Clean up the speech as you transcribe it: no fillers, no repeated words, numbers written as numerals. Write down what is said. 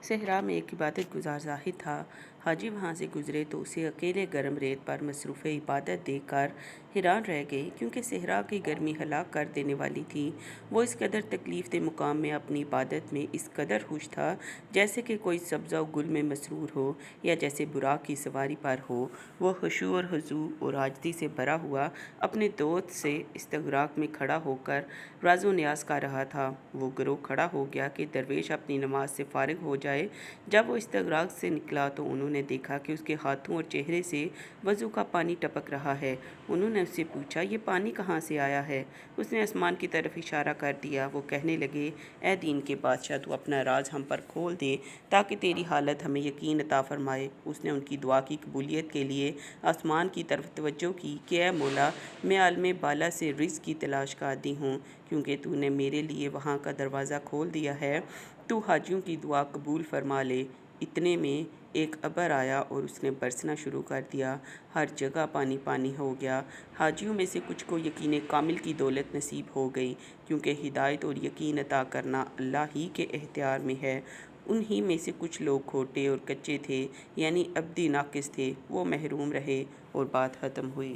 صحرا میں ایک عبادت گزار زاہد تھا۔ حاجی وہاں سے گزرے تو اسے اکیلے گرم ریت پر مصروف عبادت دیکھ کر حیران رہ گئے، کیونکہ صحرا کی گرمی ہلاک کر دینے والی تھی۔ وہ اس قدر تکلیف دہ مقام میں اپنی عبادت میں اس قدر خوش تھا جیسے کہ کوئی سبزہ و گل میں مسرور ہو یا جیسے براق کی سواری پر ہو۔ وہ خشوع اور خضوع اور عاجزی سے بھرا ہوا اپنے دوست سے استغراق میں کھڑا ہو کر راز و نیاز کر رہا تھا۔ وہ گروہ کھڑا ہو گیا کہ درویش اپنی نماز سے فارغ ہو جائے۔ جب وہ استغراق سے نکلا تو انہوں نے دیکھا کہ اس کے ہاتھوں اور چہرے سے وضو کا پانی ٹپک رہا ہے۔ انہوں نے اس سے پوچھا، یہ پانی کہاں سے آیا ہے؟ اس نے آسمان کی طرف اشارہ کر دیا۔ وہ کہنے لگے، اے دین کے بادشاہ، تو اپنا راز ہم پر کھول دے تاکہ تیری حالت ہمیں یقین عطا فرمائے۔ اس نے ان کی دعا کی قبولیت کے لیے آسمان کی طرف توجہ کی کہ اے مولا، میں عالم بالا سے رزق کی تلاش کا عادی ہوں، کیونکہ تو نے میرے لیے وہاں کا دروازہ کھول دیا ہے، تو حاجیوں کی دعا قبول فرما لے۔ اتنے میں ایک ابر آیا اور اس نے برسنا شروع کر دیا۔ ہر جگہ پانی پانی ہو گیا۔ حاجیوں میں سے کچھ کو یقین کامل کی دولت نصیب ہو گئی، کیونکہ ہدایت اور یقین عطا کرنا اللہ ہی کے اختیار میں ہے۔ انہی میں سے کچھ لوگ کھوٹے اور کچے تھے، یعنی عبدی ناقص تھے، وہ محروم رہے اور بات ختم ہوئی۔